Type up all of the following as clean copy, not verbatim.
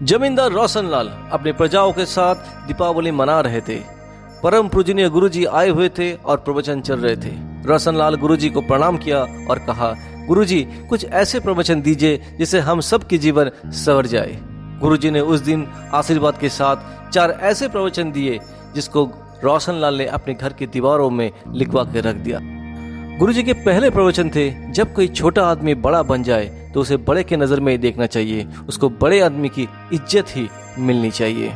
जमींदार रोशनलाल अपनी प्रजाओं के साथ दीपावली मना रहे थे। परम पूजनीय गुरुजी आए हुए थे और प्रवचन चल रहे थे। रोशनलाल गुरुजी को प्रणाम किया और कहा, गुरुजी कुछ ऐसे प्रवचन दीजिए जिससे हम सब की जीवन संवर जाए। गुरुजी ने उस दिन आशीर्वाद के साथ 4 ऐसे प्रवचन दिए जिसको रोशनलाल ने अपने घर की दीवारों में लिखवा के रख दिया। गुरुजी के पहले प्रवचन थे, जब कोई छोटा आदमी बड़ा बन जाए तो उसे बड़े के नजर में ही देखना चाहिए, उसको बड़े आदमी की इज्जत ही मिलनी चाहिए।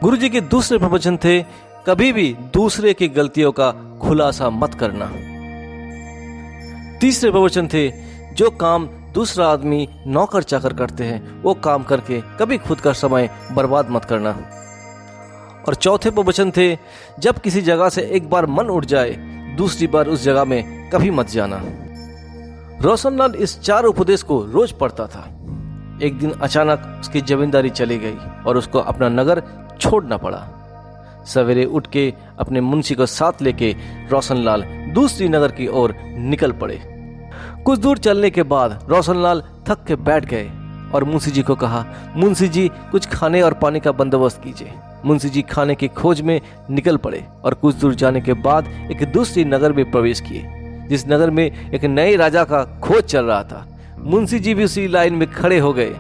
गुरुजी के दूसरे प्रवचन थे, कभी भी दूसरे की गलतियों का खुलासा मत करना। तीसरे प्रवचन थे, जो काम दूसरा आदमी नौकर चाकर करते हैं वो काम करके कभी खुद का समय बर्बाद मत करना। और चौथे प्रवचन थे, जब किसी जगह से एक बार मन उठ जाए दूसरी बार उस जगह में कभी मत जाना। रोशनलाल इस 4 उपदेश को रोज पढ़ता था। एक दिन अचानक उसकी जमींदारी चली गई और उसको अपना नगर छोड़ना पड़ा। सवेरे उठ के अपने मुंशी को साथ लेके रोशनलाल दूसरी नगर की ओर निकल पड़े। कुछ दूर चलने के बाद रोशनलाल थक के बैठ गए और मुंशी जी को कहा, मुंशी जी कुछ खाने और पानी का बंदोबस्त कीजिए। मुंशी जी खाने की खोज में निकल पड़े और कुछ दूर जाने के बाद एक दूसरी नगर में प्रवेश किए, जिस नगर में एक नए राजा का खोज चल रहा था। मुंशी जी भी उसी लाइन में खड़े हो गए।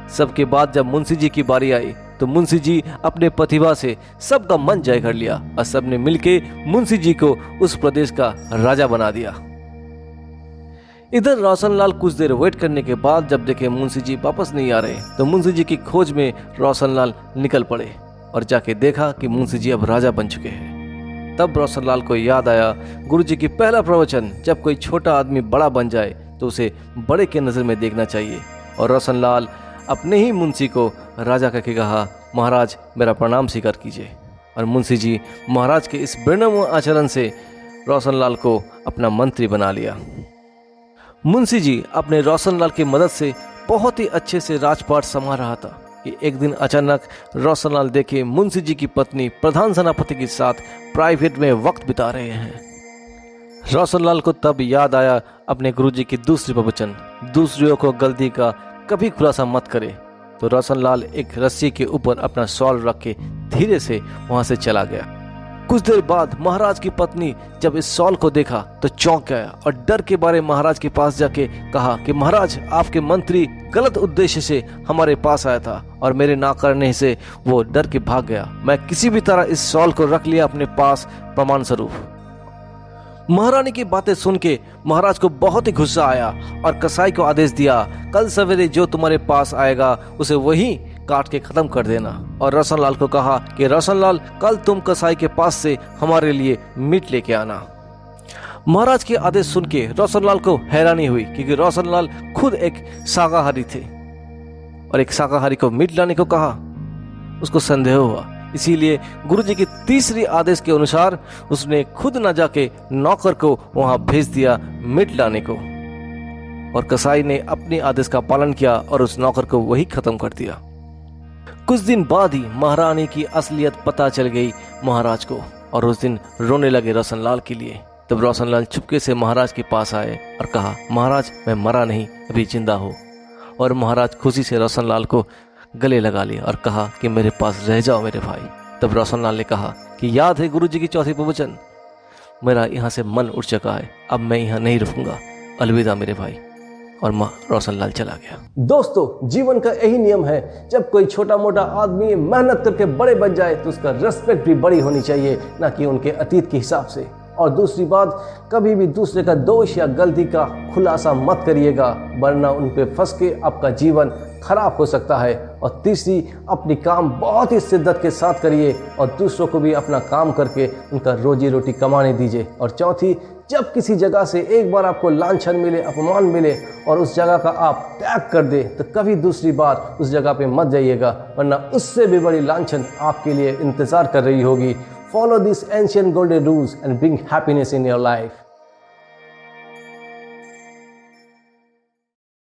सबके बाद जब मुंशी जी की बारी आई तो मुंशी जी अपने प्रतिभा से सबका मन जय कर लिया और सबने मिलके मुंशी जी को उस प्रदेश का राजा बना दिया। इधर रोशनलाल कुछ देर वेट करने के बाद जब देखे मुंशी जी वापस नहीं आ रहे तो मुंशी जी की खोज में रोशनलाल निकल पड़े और जाके देखा कि मुंशी जी अब राजा बन चुके हैं। तब रोशनलाल को याद आया गुरुजी की पहला प्रवचन, जब कोई छोटा आदमी बड़ा बन जाए तो उसे बड़े के नज़र में देखना चाहिए। और रोशनलाल अपने ही मुंशी को राजा कहके कहा, महाराज मेरा प्रणाम स्वीकार कीजिए। और मुंशी जी महाराज के इस विनम्र आचरण से रोशनलाल को अपना मंत्री बना लिया। मुंशी जी अपने रोशनलाल की मदद से बहुत ही अच्छे से राजपाट संभाल रहा था कि एक दिन अचानक रोशनलाल देखे मुंशी जी की पत्नी प्रधान सेनापति के साथ प्राइवेट में वक्त बिता रहे हैं। रोशनलाल को तब याद आया अपने गुरुजी की दूसरी प्रवचन, दूसरियों को गलती का कभी खुलासा मत करे। तो रोशनलाल एक रस्सी के ऊपर अपना शॉल रख के धीरे से वहां से चला गया। कुछ देर बाद महाराज की पत्नी जब इस शॉल को देखा तो चौंक गया और डर के बारे महाराज के पास जाके कहा कि महाराज आपके मंत्री गलत उद्देश्य से हमारे पास आया था और मेरे ना करने से वो डर के भाग गया। मैं किसी भी तरह इस शॉल को रख लिया अपने पास प्रमाण स्वरूप। महारानी की बातें सुन के महाराज को बहुत ही गुस्सा आया और कसाई को आदेश दिया, कल सवेरे जो तुम्हारे पास आएगा उसे वही काट के खत्म कर देना। और रोशनलाल को कहा कि रोशनलाल कल तुम कसाई के पास से हमारे लिए मीट लेके आना। महाराज के आदेश सुन के रोशनलाल को हैरानी हुई क्योंकि रोशनलाल खुद एक शाकाहारी थे और एक शाकाहारी को मीट लाने को कहा। उसको संदेह हुआ, इसीलिए गुरुजी के तीसरी आदेश के अनुसार उसने खुद न जाके नौकर को वहां भेज दिया मीट लाने को। और कसाई ने अपने आदेश का पालन किया और उस नौकर को वही खत्म कर दिया। कुछ दिन बाद ही महारानी की असलियत पता चल गई महाराज को और उस दिन रोने लगे रोशनलाल के लिए। तब रोशनलाल चुपके से महाराज के पास आए और कहा, महाराज मैं मरा नहीं, अभी जिंदा हूँ। और महाराज खुशी से रोशनलाल को गले लगा लिया और कहा कि मेरे पास रह जाओ मेरे भाई। तब रोशनलाल ने कहा कि याद है गुरुजी की चौथी प्रवचन, मेरा यहाँ से मन उठ चुका है, अब मैं यहाँ नहीं रुकूंगा, अलविदा मेरे भाई। और रोशनलाल चला गया। दोस्तों जीवन का यही नियम है, जब कोई छोटा मोटा आदमी मेहनत करके बड़े बन जाए तो उसका रिस्पेक्ट भी बड़ी होनी चाहिए, ना कि उनके अतीत के हिसाब से। और दूसरी बात, कभी भी दूसरे का दोष या गलती का खुलासा मत करिएगा, वरना उन पे फंस के आपका जीवन खराब हो सकता है। और तीसरी, अपनी काम बहुत ही शिद्दत के साथ करिए और दूसरों को भी अपना काम करके उनका रोजी रोटी कमाने दीजिए। और चौथी, जब किसी जगह से एक बार आपको लांछन मिले, अपमान मिले और उस जगह का आप त्याग कर दे तो कभी दूसरी बार उस जगह पे मत जाइएगा, वरना उससे भी बड़ी लांछन आपके लिए इंतजार कर रही होगी। Follow these ancient golden rules and bring happiness in your life.